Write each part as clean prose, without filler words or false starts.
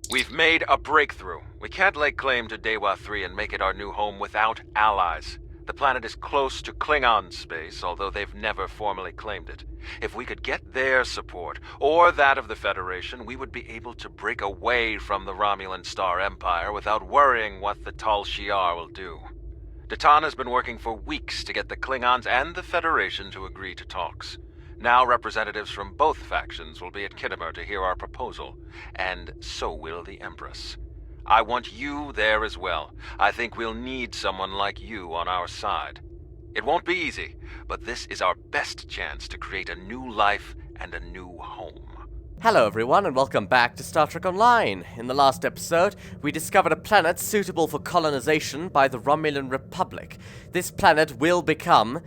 We've made a breakthrough. We can't lay claim to Dewa 3 and make it our new home without allies. The planet is close to Klingon space, although they've never formally claimed it. If we could get their support, or that of the Federation, we would be able to break away from the Romulan Star Empire without worrying what the Tal Shiar will do. Datan has been working for weeks to get the Klingons and the Federation to agree to talks. Now representatives from both factions will be at Kittimer to hear our proposal, and so will the Empress. I want you there as well. I think we'll need someone like you on our side. It won't be easy, but this is our best chance to create a new life and a new home. Hello everyone and welcome back to Star Trek Online. In the last episode, we discovered a planet suitable for colonization by the Romulan Republic. This planet will become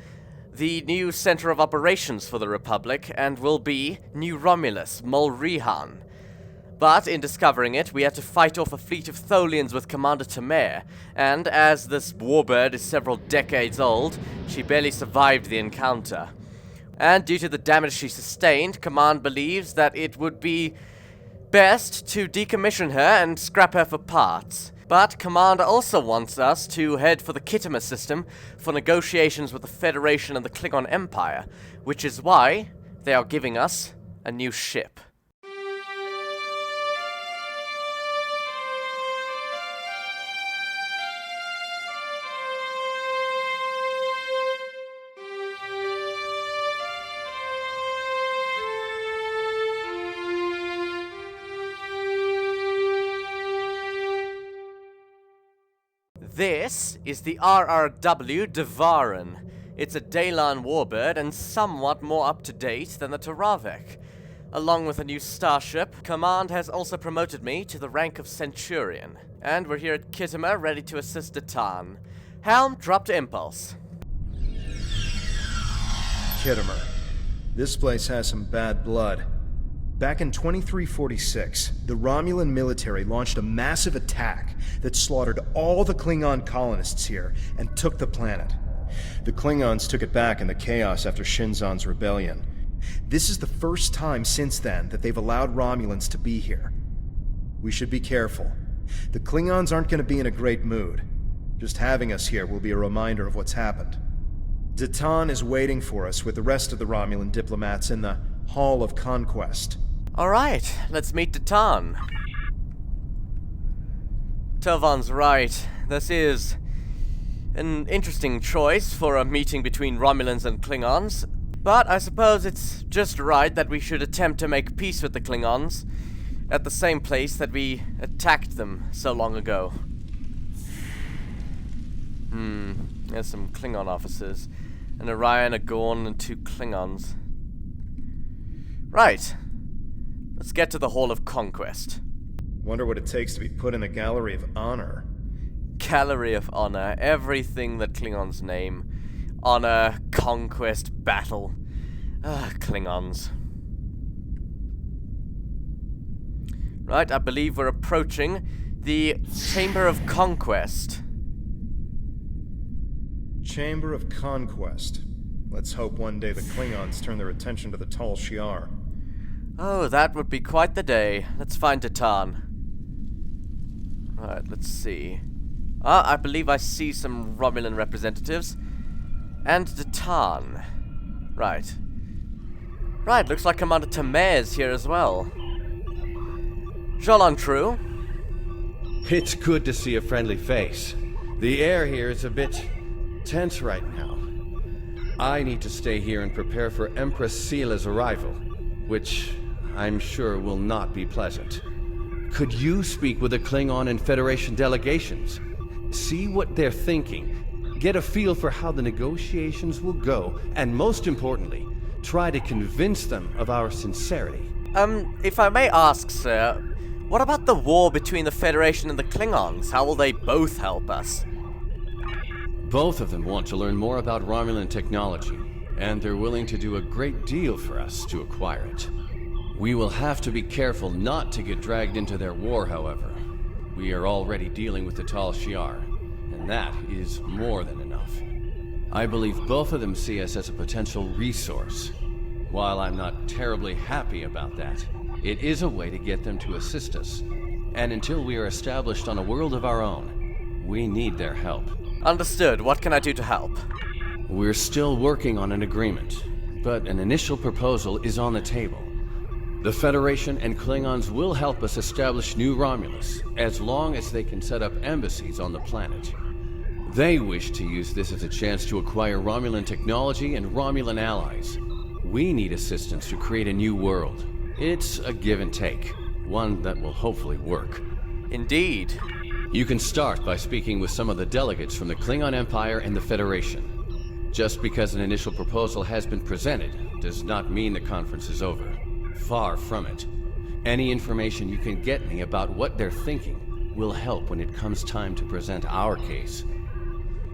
the new center of operations for the Republic and will be New Romulus, Mulrihan. But in discovering it, we had to fight off a fleet of Tholians with Commander Tamer, and as this warbird is several decades old, she barely survived the encounter. And due to the damage she sustained, Command believes that it would be best to decommission her and scrap her for parts. But Command also wants us to head for the Kittimer system for negotiations with the Federation and the Klingon Empire, which is why they are giving us a new ship. This is the RRW Devarin. It's a Dalan warbird and somewhat more up-to-date than the Taravek. Along with a new starship, Command has also promoted me to the rank of Centurion. And we're here at Kittimer, ready to assist Datan. Helm, drop to impulse. Kittimer. This place has some bad blood. Back in 2346, the Romulan military launched a massive attack that slaughtered all the Klingon colonists here and took the planet. The Klingons took it back in the chaos after Shinzon's rebellion. This is the first time since then that they've allowed Romulans to be here. We should be careful. The Klingons aren't going to be in a great mood. Just having us here will be a reminder of what's happened. Datan is waiting for us with the rest of the Romulan diplomats in the Hall of Conquest. Alright, let's meet Datan. Tovan's right. This is an interesting choice for a meeting between Romulans and Klingons, but I suppose it's just right that we should attempt to make peace with the Klingons at the same place that we attacked them so long ago. There's some Klingon officers. An Orion, a Gorn, and 2 Klingons. Right. Let's get to the Hall of Conquest. Wonder what it takes to be put in a Gallery of Honor. Gallery of Honor. Everything that Klingons name. Honor, conquest, battle. Klingons. Right, I believe we're approaching the Chamber of Conquest. Chamber of Conquest. Let's hope one day the Klingons turn their attention to the Tal Shiar. Oh, that would be quite the day. Let's find Datan. Right, let's see. I believe I see some Romulan representatives. And Datan. Right. Right, looks like Commander Tamer's here as well. Jolan True. It's good to see a friendly face. The air here is a bit tense right now. I need to stay here and prepare for Empress Seela's arrival, which I'm sure will not be pleasant. Could you speak with the Klingon and Federation delegations? See what they're thinking, get a feel for how the negotiations will go, and most importantly, try to convince them of our sincerity. If I may ask, sir, what about the war between the Federation and the Klingons? How will they both help us? Both of them want to learn more about Romulan technology, and they're willing to do a great deal for us to acquire it. We will have to be careful not to get dragged into their war, however. We are already dealing with the Tal Shiar, and that is more than enough. I believe both of them see us as a potential resource. While I'm not terribly happy about that, it is a way to get them to assist us. And until we are established on a world of our own, we need their help. Understood. What can I do to help? We're still working on an agreement, but an initial proposal is on the table. The Federation and Klingons will help us establish New Romulus, as long as they can set up embassies on the planet. They wish to use this as a chance to acquire Romulan technology and Romulan allies. We need assistance to create a new world. It's a give and take, one that will hopefully work. Indeed. You can start by speaking with some of the delegates from the Klingon Empire and the Federation. Just because an initial proposal has been presented does not mean the conference is over. Far from it. Any information you can get me about what they're thinking will help when it comes time to present our case.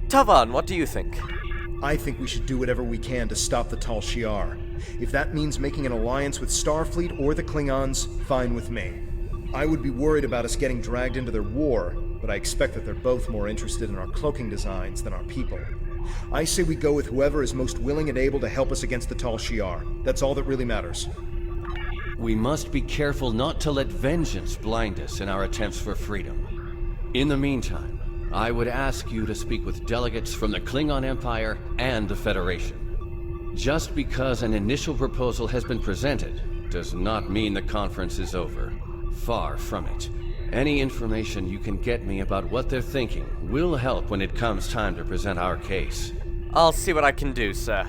Tavan, what do you think? I think we should do whatever we can to stop the Tal Shiar. If that means making an alliance with Starfleet or the Klingons, fine with me. I would be worried about us getting dragged into their war, but I expect that they're both more interested in our cloaking designs than our people. I say we go with whoever is most willing and able to help us against the Tal Shiar. That's all that really matters. We must be careful not to let vengeance blind us in our attempts for freedom. In the meantime, I would ask you to speak with delegates from the Klingon Empire and the Federation. Just because an initial proposal has been presented does not mean the conference is over. Far from it. Any information you can get me about what they're thinking will help when it comes time to present our case. I'll see what I can do, sir.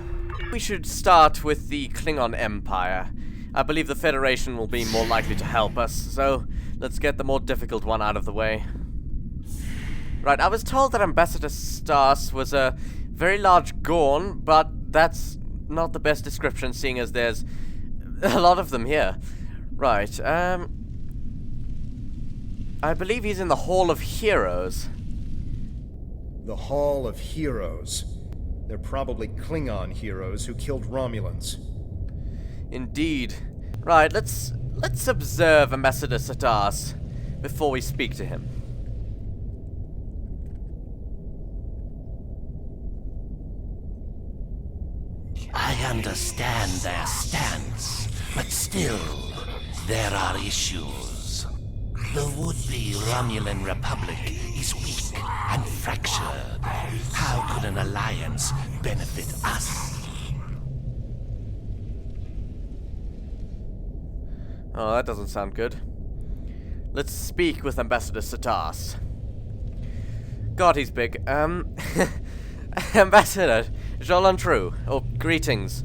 We should start with the Klingon Empire. I believe the Federation will be more likely to help us, so let's get the more difficult one out of the way. Right, I was told that Ambassador Stas was a very large Gorn, but that's not the best description, seeing as there's a lot of them here. Right, I believe he's in the Hall of Heroes. The Hall of Heroes. They're probably Klingon heroes who killed Romulans. Indeed. Right, let's observe Ambassador Stas before we speak to him. I understand their stance, but still, there are issues. The would-be Romulan Republic is weak and fractured. How could an alliance benefit us? Oh, that doesn't sound good. Let's speak with Ambassador Stas. God, he's big. Ambassador, Jolan-Tru, or greetings.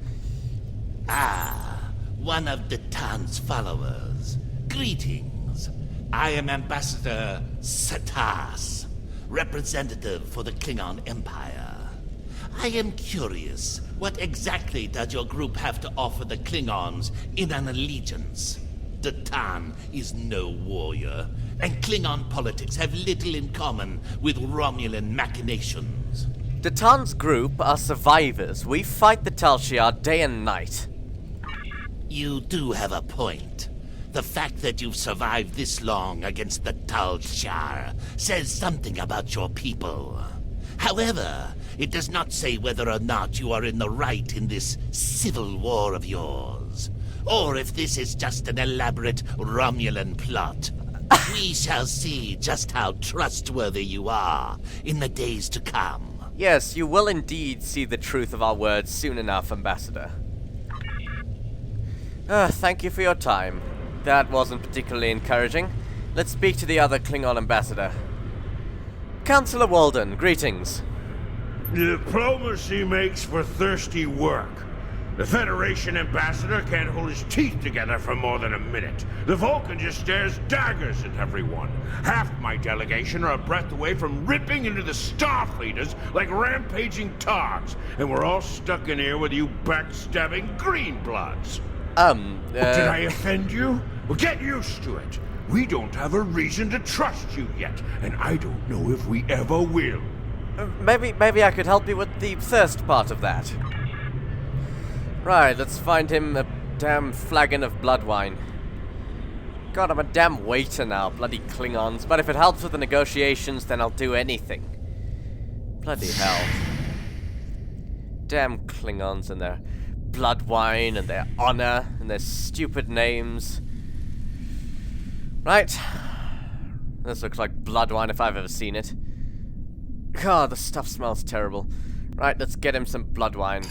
Ah, one of Datan's followers. Greetings. I am Ambassador Stas, representative for the Klingon Empire. I am curious, what exactly does your group have to offer the Klingons in an allegiance? Datan is no warrior, and Klingon politics have little in common with Romulan machinations. Datan's group are survivors. We fight the Tal Shiar day and night. You do have a point. The fact that you've survived this long against the Tal Shiar says something about your people. However, it does not say whether or not you are in the right in this civil war of yours, or if this is just an elaborate Romulan plot. We shall see just how trustworthy you are in the days to come. Yes, you will indeed see the truth of our words soon enough, Ambassador. Thank you for your time. That wasn't particularly encouraging. Let's speak to the other Klingon ambassador. Councillor Walden, greetings. Diplomacy makes for thirsty work. The Federation ambassador can't hold his teeth together for more than a minute. The Vulcan just stares daggers at everyone. Half my delegation are a breath away from ripping into the Starfleeters like rampaging togs, and we're all stuck in here with you backstabbing greenbloods. Did I offend you? Well, get used to it. We don't have a reason to trust you yet, and I don't know if we ever will. Maybe I could help you with the thirst part of that. Right, let's find him a damn flagon of blood wine. God, I'm a damn waiter now, bloody Klingons. But if it helps with the negotiations, then I'll do anything. Bloody hell. Damn Klingons and their blood wine and their honor and their stupid names. Right. This looks like blood wine if I've ever seen it. God, the stuff smells terrible. Right, let's get him some blood wine.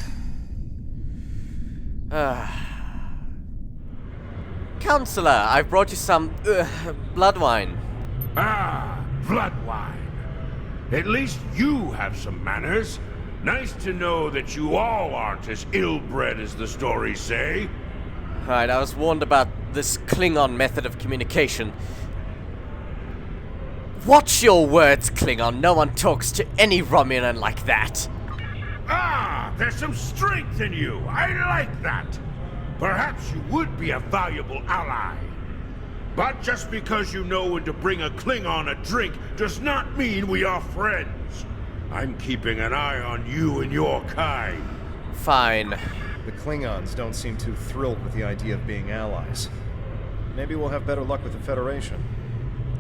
Counselor, I've brought you some blood wine. Ah, blood wine. At least you have some manners. Nice to know that you all aren't as ill-bred as the stories say. Right, I was warned about this Klingon method of communication. Watch your words, Klingon. No one talks to any Romulan like that. Ah, there's some strength in you. I like that. Perhaps you would be a valuable ally. But just because you know when to bring a Klingon a drink does not mean we are friends. I'm keeping an eye on you and your kind. Fine. The Klingons don't seem too thrilled with the idea of being allies. Maybe we'll have better luck with the Federation.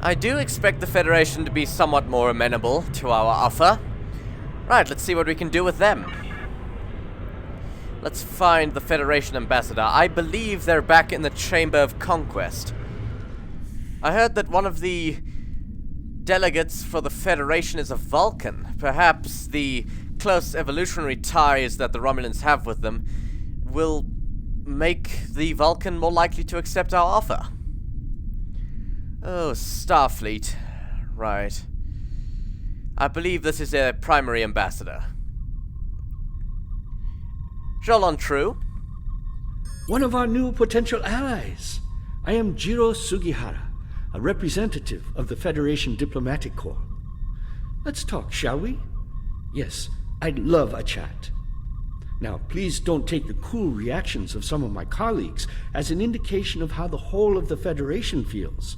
I do expect the Federation to be somewhat more amenable to our offer. Right, let's see what we can do with them. Let's find the Federation ambassador. I believe they're back in the Chamber of Conquest. I heard that one of the delegates for the Federation is a Vulcan. Perhaps the close evolutionary ties that the Romulans have with them will make the Vulcan more likely to accept our offer. Oh, Starfleet. Right. I believe this is their primary ambassador. Jolon True. One of our new potential allies. I am Jiro Sugihara, a representative of the Federation Diplomatic Corps. Let's talk, shall we? Yes, I'd love a chat. Now, please don't take the cool reactions of some of my colleagues as an indication of how the whole of the Federation feels.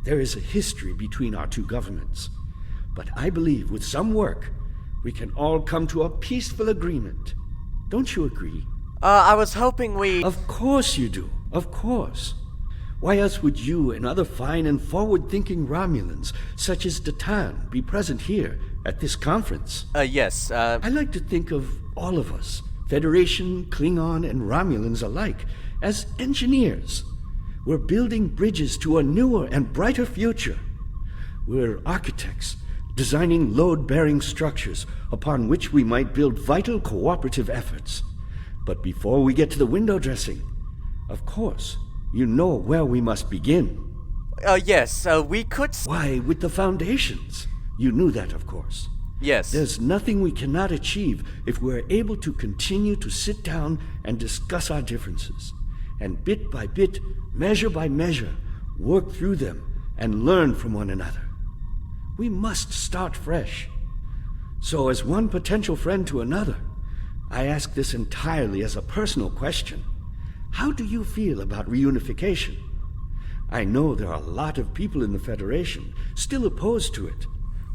There is a history between our two governments. But I believe with some work, we can all come to a peaceful agreement. Don't you agree? I was hoping we... Of course you do. Of course. Why else would you and other fine and forward-thinking Romulans, such as Datan, be present here at this conference? Yes, I like to think of all of us, Federation, Klingon, and Romulans alike, as engineers. We're building bridges to a newer and brighter future. We're architects, designing load-bearing structures upon which we might build vital cooperative efforts. But before we get to the window dressing, of course, you know where we must begin. Yes, we could... Why, with the foundations. You knew that, of course. Yes. There's nothing we cannot achieve if we're able to continue to sit down and discuss our differences, and bit by bit, measure by measure, work through them and learn from one another. We must start fresh. So as one potential friend to another, I ask this entirely as a personal question. How do you feel about reunification? I know there are a lot of people in the Federation still opposed to it,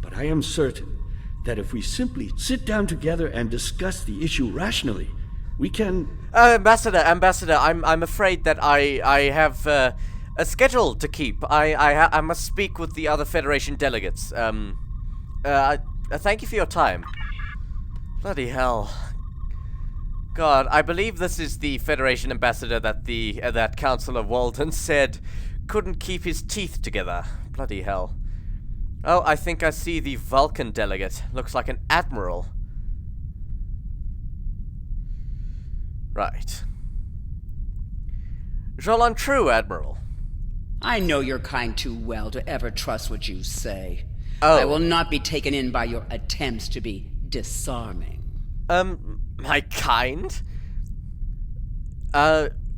but I am certain that if we simply sit down together and discuss the issue rationally, we can... Ambassador, I'm afraid that I have a schedule to keep. I must speak with the other Federation delegates. Thank you for your time. Bloody hell. God, I believe this is the Federation ambassador that that Councillor Walden said couldn't keep his teeth together. Bloody hell. Oh, I think I see the Vulcan delegate. Looks like an admiral. Right. Jolon True, Admiral. I know your kind too well to ever trust what you say. Oh. I will not be taken in by your attempts to be disarming. My kind?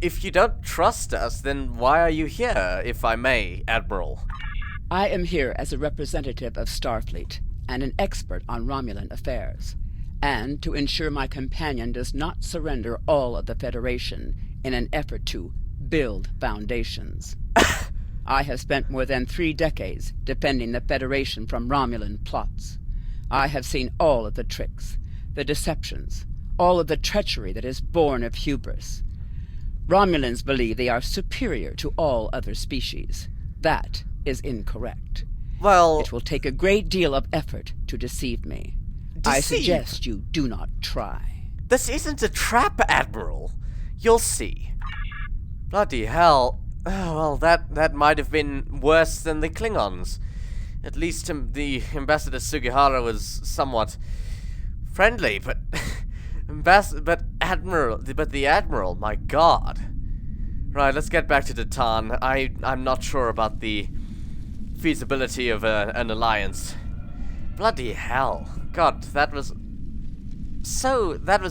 If you don't trust us, then why are you here, if I may, Admiral? I am here as a representative of Starfleet and an expert on Romulan affairs, and to ensure my companion does not surrender all of the Federation in an effort to build foundations. I have spent more than 3 decades defending the Federation from Romulan plots. I have seen all of the tricks, the deceptions, all of the treachery that is born of hubris. Romulans believe they are superior to all other species. That is incorrect. Well... It will take a great deal of effort to deceive me. I suggest you do not try. This isn't a trap, Admiral. You'll see. Bloody hell. Oh, well, that might have been worse than the Klingons. At least the Ambassador Sugihara was somewhat friendly, but the Admiral, my god. Right, let's get back to Datan. I'm not sure about the feasibility of an alliance. Bloody hell. God, that was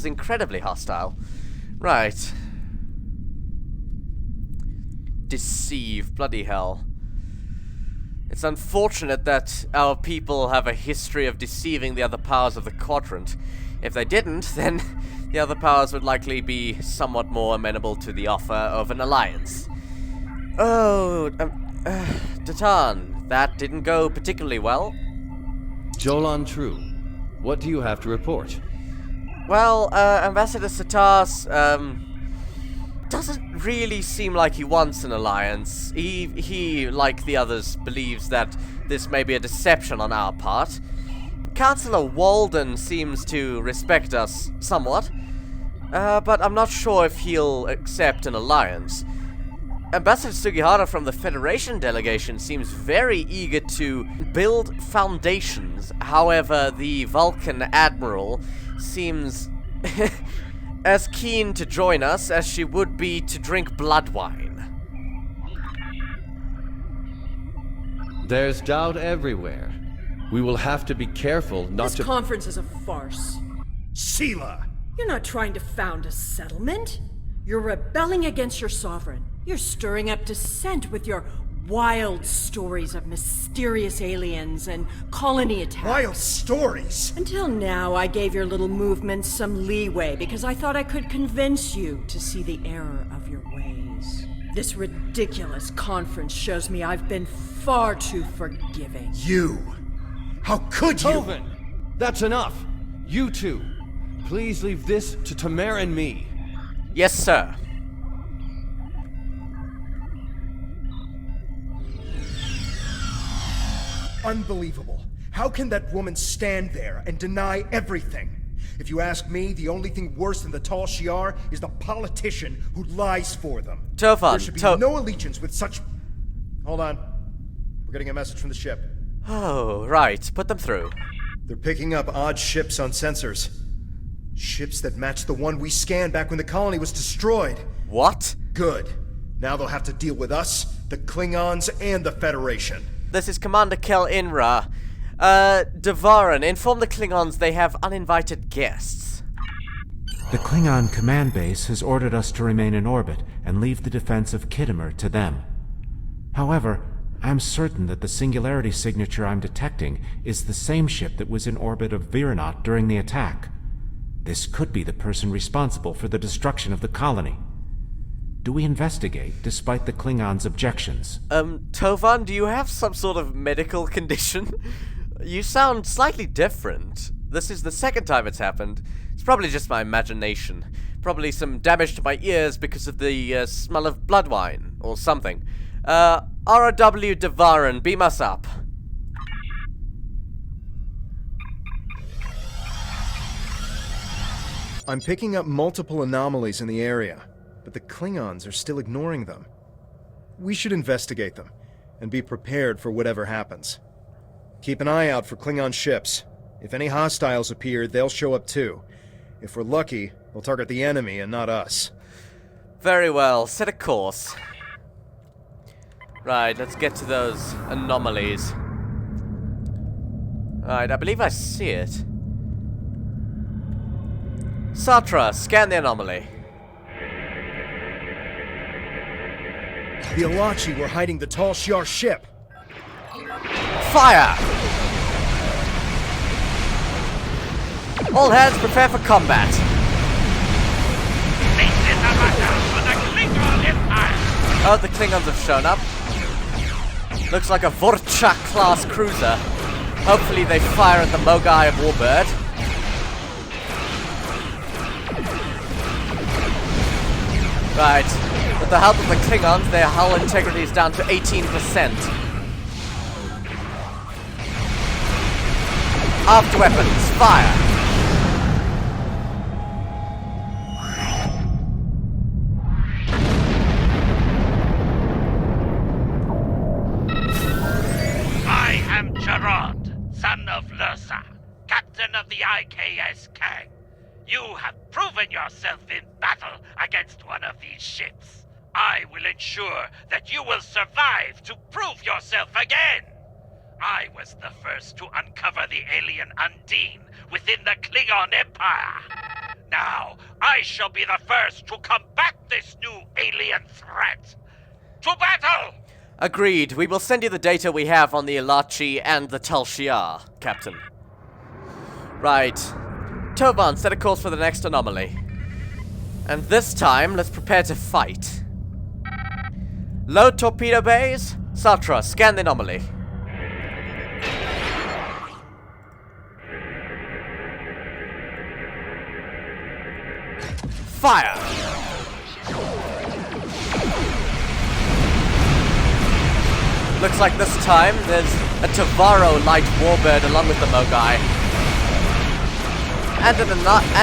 incredibly hostile. Right. Deceive, bloody hell. It's unfortunate that our people have a history of deceiving the other powers of the quadrant. If they didn't, then the other powers would likely be somewhat more amenable to the offer of an alliance. Oh, Datan, that didn't go particularly well. Jolan True, what do you have to report? Well, Ambassador Satas, doesn't really seem like he wants an alliance. He, like the others, believes that this may be a deception on our part. Councillor Walden seems to respect us somewhat, but I'm not sure if he'll accept an alliance. Ambassador Sugihara from the Federation delegation seems very eager to build foundations. However, the Vulcan Admiral seems as keen to join us as she would be to drink blood wine. There's doubt everywhere. We will have to be careful not to— This conference is a farce. Sela! You're not trying to found a settlement. You're rebelling against your sovereign. You're stirring up dissent with your wild stories of mysterious aliens and colony attacks. Wild stories? Until now, I gave your little movement some leeway because I thought I could convince you to see the error of your ways. This ridiculous conference shows me I've been far too forgiving. You! How could you? Tovin! That's enough! You two! Please leave this to Tamer and me. Yes, sir. Unbelievable. How can that woman stand there and deny everything? If you ask me, the only thing worse than the Tal Shiar is the politician who lies for them. Tofan, There should be no allegiance with such... Hold on. We're getting a message from the ship. Oh, right. Put them through. They're picking up odd ships on sensors. Ships that match the one we scanned back when the colony was destroyed. What? Good. Now they'll have to deal with us, the Klingons, and the Federation. This is Commander Kel Inra. Devarin, inform the Klingons they have uninvited guests. The Klingon command base has ordered us to remain in orbit and leave the defense of Khitomer to them. However, I'm certain that the singularity signature I'm detecting is the same ship that was in orbit of Viranot during the attack. This could be the person responsible for the destruction of the colony. Do we investigate, despite the Klingons' objections? Tovan, do you have some sort of medical condition? You sound slightly different. This is the second time it's happened. It's probably just my imagination. Probably some damage to my ears because of the smell of blood wine, or something. ROW Devarin, beam us up. I'm picking up multiple anomalies in the area, but the Klingons are still ignoring them. We should investigate them, and be prepared for whatever happens. Keep an eye out for Klingon ships. If any hostiles appear, they'll show up too. If we're lucky, they'll target the enemy and not us. Very well, set a course. Right, let's get to those anomalies. Right, I believe I see it. Satra, scan the anomaly. The Alachi were hiding the Tal Shiar ship. Fire! All hands prepare for combat. Oh, the Klingons have shown up. Looks like a Vorchak-class cruiser. Hopefully they fire at the Mogai Warbird. Right. With the help of the Klingons, their hull integrity is down to 18%. Aft weapons, fire! I am Gerard, son of Lursa, captain of the IKS Kang. You have proven yourself in battle against one of these ships. I will ensure that you will survive to prove yourself again. I was the first to uncover the alien Undine within the Klingon Empire. Now, I shall be the first to combat this new alien threat. To battle! Agreed. We will send you the data we have on the Ilachi and the Tal Shiar, Captain. Right. Tovan, set a course for the next anomaly. And this time, let's prepare to fight. Load torpedo bays. Satra, scan the anomaly. Fire! Looks like this time there's a Tavaro light warbird along with the Mogai. And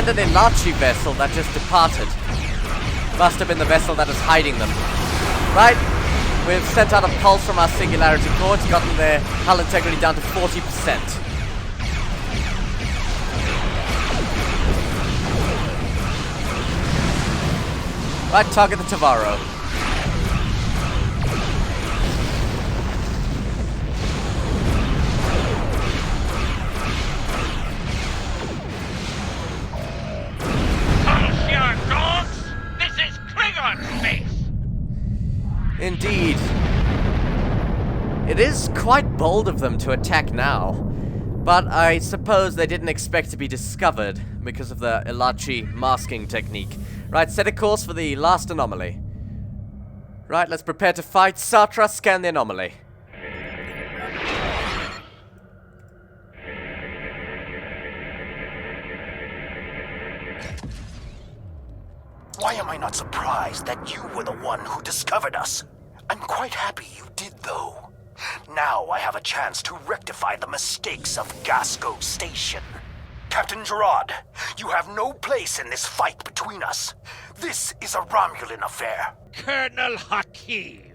an Ilachi vessel that just departed. Must have been the vessel that is hiding them. Right, we've sent out a pulse from our singularity core. It's gotten their hull integrity down to 40%. Right, target the Tavaro. Dogs! This is Klingon space! Indeed. It is quite bold of them to attack now. But I suppose they didn't expect to be discovered because of the Ilachi masking technique. Right, set a course for the last anomaly. Right, let's prepare to fight. Satra, scan the anomaly. Why am I not surprised that you were the one who discovered us? I'm quite happy you did, though. Now I have a chance to rectify the mistakes of Gasco Station. Captain Gerard, you have no place in this fight between us. This is a Romulan affair. Colonel Hakiv,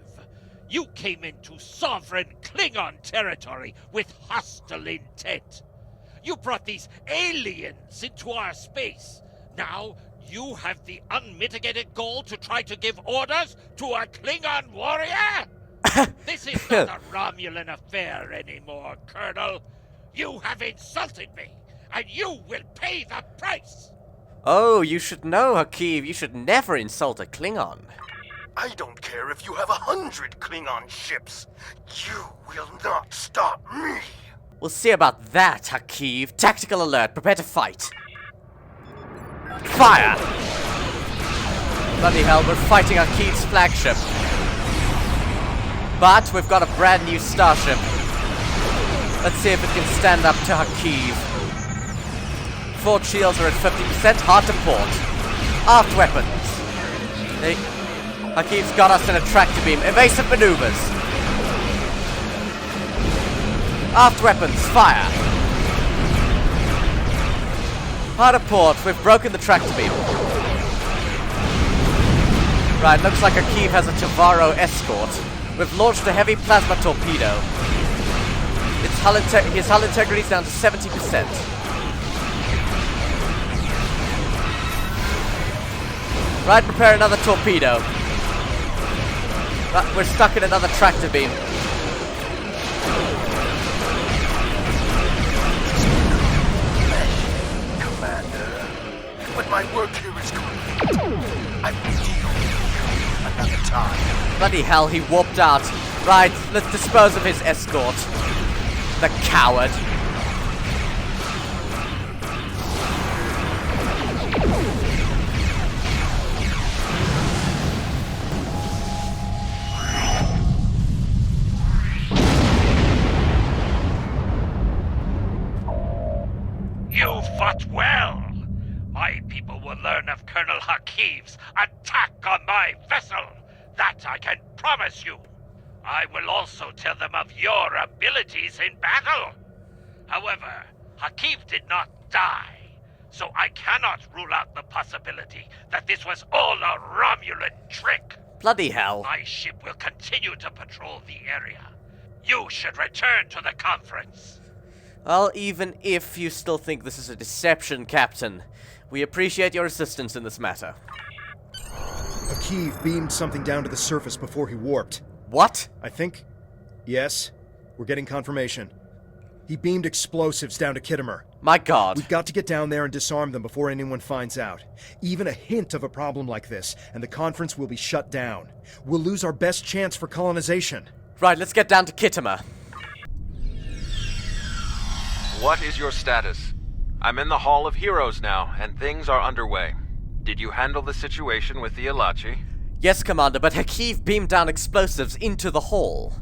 you came into sovereign Klingon territory with hostile intent. You brought these aliens into our space. Now, you have the unmitigated goal to try to give orders to a Klingon warrior? This is not a Romulan affair anymore, Colonel. You have insulted me, and you will pay the price! Oh, you should know, Hakiv. You should never insult a Klingon. I don't care if you have 100 Klingon ships. You will not stop me. We'll see about that, Hakiv. Tactical alert. Prepare to fight. Fire! Bloody hell, we're fighting Hakiv's flagship. But we've got a brand new starship. Let's see if it can stand up to Hakiv. Forward shields are at 50%, hard to port. Aft weapons. Hakiv's got us in a tractor beam. Evasive maneuvers. Aft weapons, fire. Hard to port, we've broken the tractor beam. Right, looks like Hakiv has a Tavaro escort. We've launched a heavy plasma torpedo. His hull integrity is down to 70%. Right, prepare another torpedo. Right, we're stuck in another tractor beam. Commander, but my work here is complete. I will deal with you another time. Bloody hell, he warped out. Right, let's dispose of his escort. The coward. You fought well. My people will learn of Colonel Hakiv's attack on my vessel. That I can promise you. I will also tell them of your abilities in battle. However, Hakiv did not die, so I cannot rule out the possibility that this was all a Romulan trick. Bloody hell. My ship will continue to patrol the area. You should return to the conference. Well, even if you still think this is a deception, Captain, we appreciate your assistance in this matter. Akiv beamed something down to the surface before he warped. What? I think... Yes, we're getting confirmation. He beamed explosives down to Kittimer. My god. We've got to get down there and disarm them before anyone finds out. Even a hint of a problem like this, and the conference will be shut down. We'll lose our best chance for colonization. Right, let's get down to Kittimer. What is your status? I'm in the Hall of Heroes now, and things are underway. Did you handle the situation with the Ilachi? Yes, Commander, but Akiv beamed down explosives into the hall.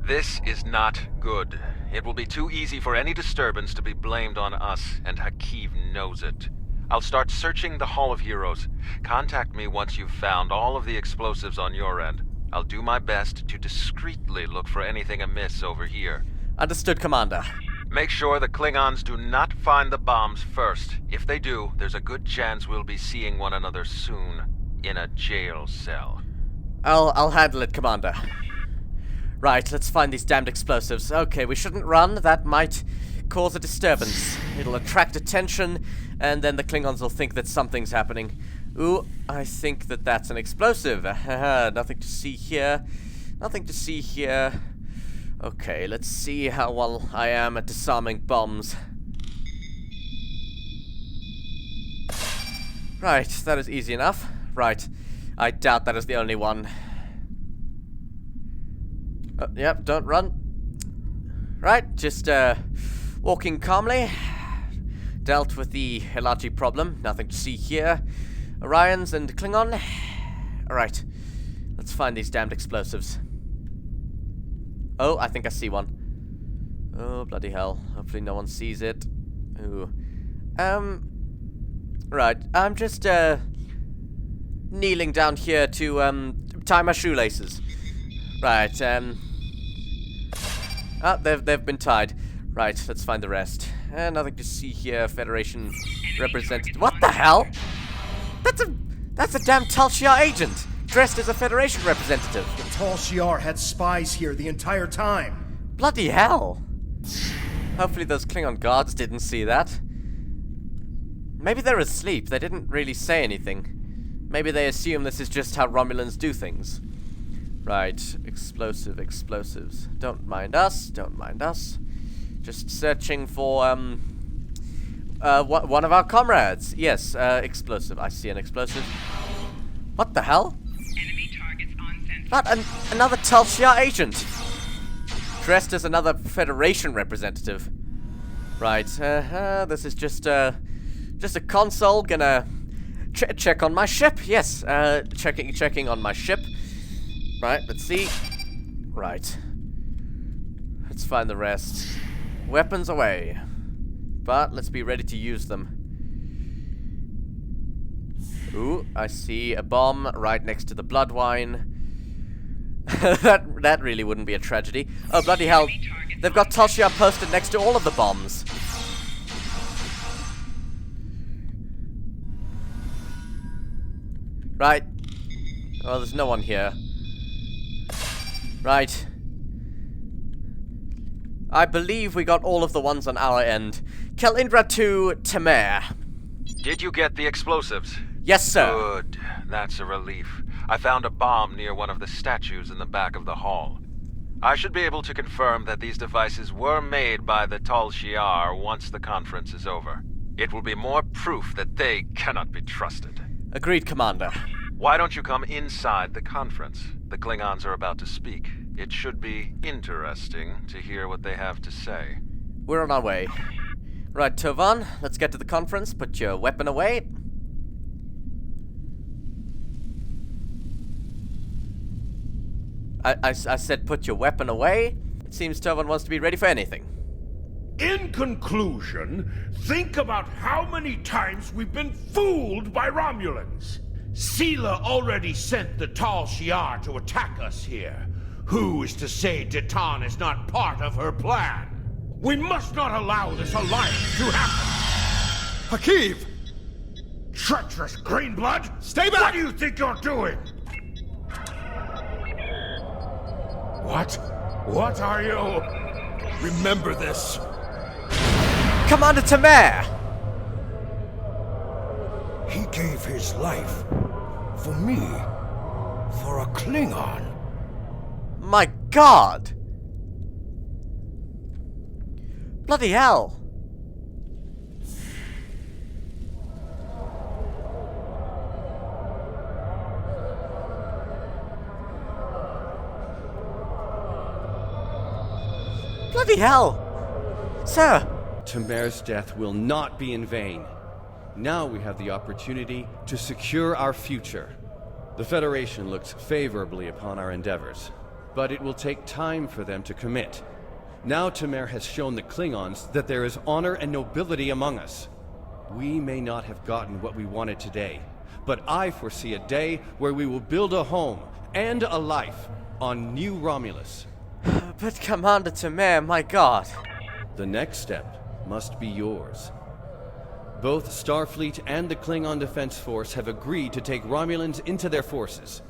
This is not good. It will be too easy for any disturbance to be blamed on us, and Akiv knows it. I'll start searching the Hall of Heroes. Contact me once you've found all of the explosives on your end. I'll do my best to discreetly look for anything amiss over here. Understood, Commander. Make sure the Klingons do not find the bombs first. If they do, there's a good chance we'll be seeing one another soon. In a jail cell. I'll handle it, Commander. Right, let's find these damned explosives. Okay, we shouldn't run. That might cause a disturbance. It'll attract attention, and then the Klingons will think that something's happening. Ooh, I think that that's an explosive. Nothing to see here. Nothing to see here. Okay, let's see how well I am at disarming bombs. Right, that is easy enough. Right, I doubt that is the only one. Yep, don't run. Right, just walking calmly. Dealt with the Ilachi problem. Nothing to see here. Orions and Klingon. Alright, let's find these damned explosives. Oh, I think I see one. Oh, bloody hell. Hopefully no one sees it. Ooh. Right, I'm just, kneeling down here to, tie my shoelaces. Right, oh, they've been tied. Right, let's find the rest. Nothing to see here. Federation representative. What the hell? That's a damn Tal Shiar agent, dressed as a Federation representative. The Tal Shiar had spies here the entire time. Bloody hell. Hopefully those Klingon guards didn't see that. Maybe they're asleep. They didn't really say anything. Maybe they assume this is just how Romulans do things. Right, explosives. Don't mind us, Just searching for, one of our comrades. Yes, explosive. I see an explosive. What the hell? Enemy targets on center. Not another Tal Shiar agent. Dressed as another Federation representative. Right, this is just a console. Gonna check on my ship. Yes, checking on my ship. Right, let's see. Right. Let's find the rest. Weapons away. But let's be ready to use them. Ooh, I see a bomb right next to the blood wine. that really wouldn't be a tragedy. Oh, bloody hell. They've got Tal Shiar posted next to all of the bombs. Right. Well, there's no one here. Right. I believe we got all of the ones on our end. Kelindra to Temer. Did you get the explosives? Yes, sir. Good. That's a relief. I found a bomb near one of the statues in the back of the hall. I should be able to confirm that these devices were made by the Tal Shiar once the conference is over. It will be more proof that they cannot be trusted. Agreed, Commander. Why don't you come inside the conference? The Klingons are about to speak. It should be interesting to hear what they have to say. We're on our way. Right, Tovan, let's get to the conference. Put your weapon away. I said put your weapon away. It seems Tovan wants to be ready for anything. In conclusion, think about how many times we've been fooled by Romulans. Sela already sent the Tal Shiar to attack us here. Who is to say Titan is not part of her plan? We must not allow this alliance to happen. Akiv! Treacherous Greenblood! Stay back! What do you think you're doing? What? What are you? Remember this. Commander Tamer! He gave his life. For me. For a Klingon. My god! Bloody hell! Bloody hell! Sir! Tamer's death will not be in vain. Now we have the opportunity to secure our future. The Federation looks favorably upon our endeavors, but it will take time for them to commit. Now Tamer has shown the Klingons that there is honor and nobility among us. We may not have gotten what we wanted today, but I foresee a day where we will build a home and a life on New Romulus. But Commander Tamer, my god. The next step must be yours. Both Starfleet and the Klingon Defense Force have agreed to take Romulans into their forces.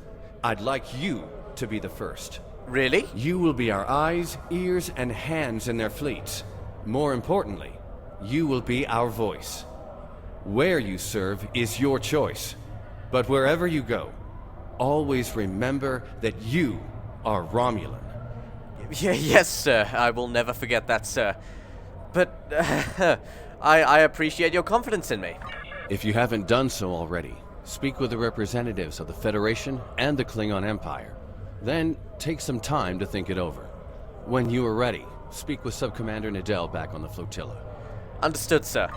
I'd like you to be the first. Really? You will be our eyes, ears, and hands in their fleets. More importantly, you will be our voice. Where you serve is your choice. But wherever you go, always remember that you are Romulan. Yes, sir. I will never forget that, sir. But, I appreciate your confidence in me. If you haven't done so already, speak with the representatives of the Federation and the Klingon Empire. Then, take some time to think it over. When you are ready, speak with Subcommander Nadell back on the flotilla. Understood, sir.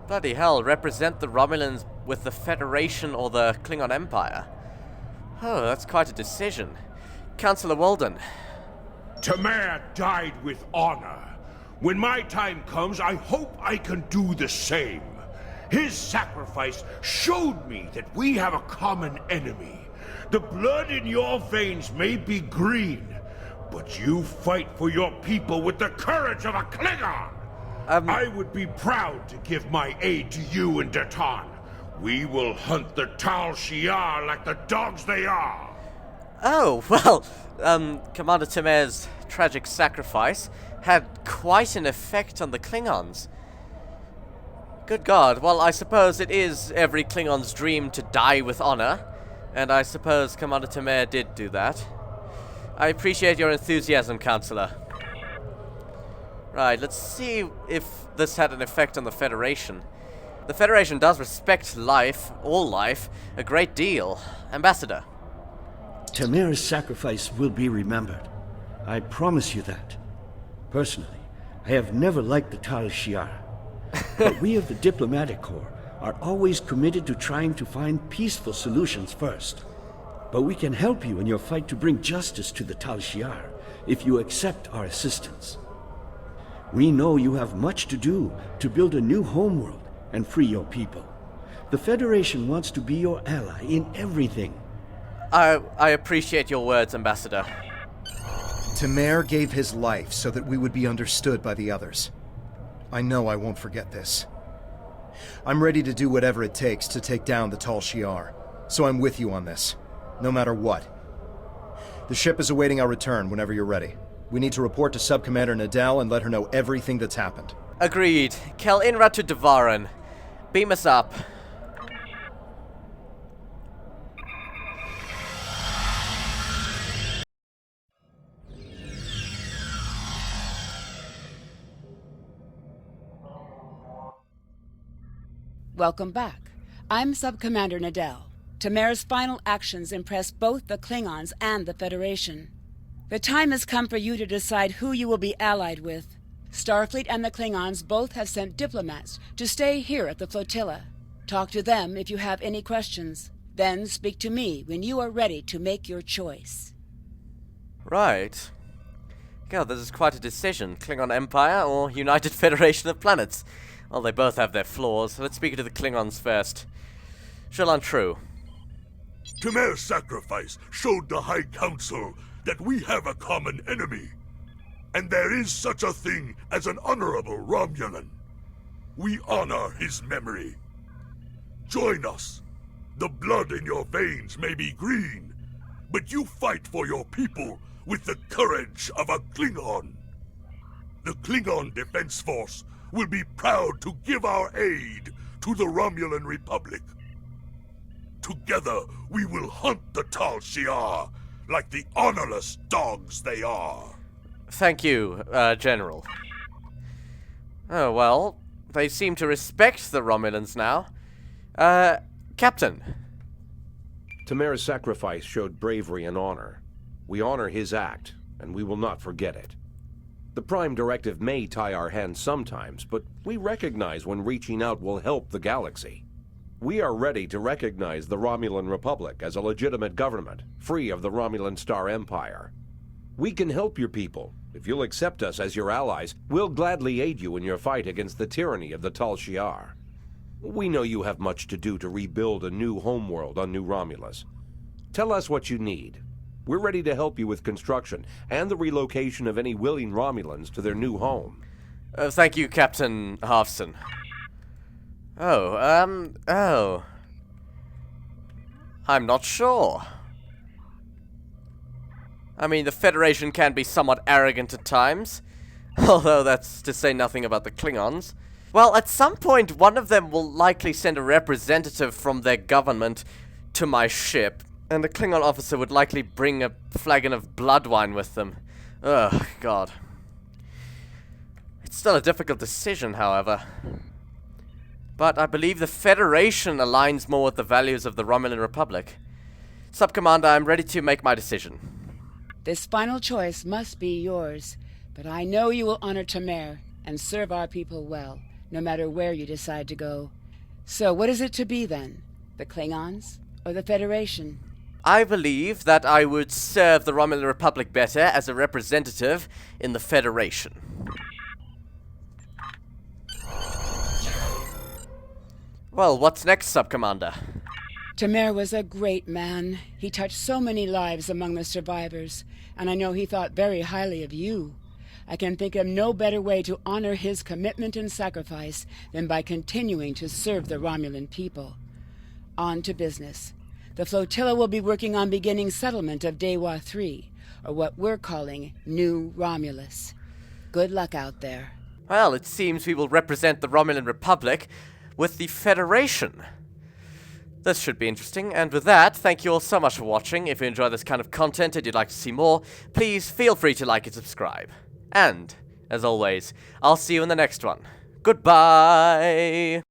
Bloody hell, represent the Romulans with the Federation or the Klingon Empire? Oh, that's quite a decision. Councillor Walden. Tamer died with honor. When my time comes, I hope I can do the same. His sacrifice showed me that we have a common enemy. The blood in your veins may be green, but you fight for your people with the courage of a Klingon. I would be proud to give my aid to you and Datan. We will hunt the Tal Shiar like the dogs they are. Oh, well, Commander Tamer's tragic sacrifice had quite an effect on the Klingons. Good God, well, I suppose it is every Klingon's dream to die with honor, and I suppose Commander Tamer did do that. I appreciate your enthusiasm, Counselor. Right, let's see if this had an effect on the Federation. The Federation does respect life, all life, a great deal. Ambassador. Tamer's sacrifice will be remembered. I promise you that. Personally, I have never liked the Tal Shiar. But we of the Diplomatic Corps are always committed to trying to find peaceful solutions first. But we can help you in your fight to bring justice to the Tal Shiar if you accept our assistance. We know you have much to do to build a new homeworld and free your people. The Federation wants to be your ally in everything. I appreciate your words, Ambassador. Tamer gave his life so that we would be understood by the others. I know I won't forget this. I'm ready to do whatever it takes to take down the Tal Shiar, so I'm with you on this, no matter what. The ship is awaiting our return whenever you're ready. We need to report to Subcommander Nadell and let her know everything that's happened. Agreed. Kel Inra to Devarin. Beam us up. Welcome back. I'm Subcommander Nadell. Tamer's final actions impressed both the Klingons and the Federation. The time has come for you to decide who you will be allied with. Starfleet and the Klingons both have sent diplomats to stay here at the flotilla. Talk to them if you have any questions. Then speak to me when you are ready to make your choice. Right. God, this is quite a decision. Klingon Empire or United Federation of Planets? Well, they both have their flaws. Let's speak to the Klingons first. Shallan True. Tamer's sacrifice showed the High Council that we have a common enemy. And there is such a thing as an honorable Romulan. We honor his memory. Join us. The blood in your veins may be green, but you fight for your people with the courage of a Klingon. The Klingon Defense Force will be proud to give our aid to the Romulan Republic. Together, we will hunt the Tal Shiar like the honorless dogs they are. Thank you, General. Oh, well, they seem to respect the Romulans now. Captain. Tamer's sacrifice showed bravery and honor. We honor his act, and we will not forget it. The Prime Directive may tie our hands sometimes, but we recognize when reaching out will help the galaxy. We are ready to recognize the Romulan Republic as a legitimate government, free of the Romulan Star Empire. We can help your people. If you'll accept us as your allies, we'll gladly aid you in your fight against the tyranny of the Tal Shiar. We know you have much to do to rebuild a new homeworld on New Romulus. Tell us what you need. We're ready to help you with construction and the relocation of any willing Romulans to their new home. Thank you, Captain Halfson. Oh. I'm not sure. I mean, the Federation can be somewhat arrogant at times, although that's to say nothing about the Klingons. Well, at some point, one of them will likely send a representative from their government to my ship, and the Klingon officer would likely bring a flagon of blood wine with them. Ugh, God. It's still a difficult decision, however. But I believe the Federation aligns more with the values of the Romulan Republic. Sub-Commander, I'm ready to make my decision. This final choice must be yours, but I know you will honor Tamer and serve our people well, no matter where you decide to go. So what is it to be then? The Klingons or the Federation? I believe that I would serve the Romulan Republic better as a representative in the Federation. Well, what's next, Sub-Commander? Tamer was a great man. He touched so many lives among the survivors, and I know he thought very highly of you. I can think of no better way to honor his commitment and sacrifice than by continuing to serve the Romulan people. On to business. The flotilla will be working on beginning settlement of Dewa 3, or what we're calling New Romulus. Good luck out there. Well, it seems we will represent the Romulan Republic with the Federation. This should be interesting, and with that, thank you all so much for watching. If you enjoy this kind of content and you'd like to see more, please feel free to like and subscribe. And, as always, I'll see you in the next one. Goodbye!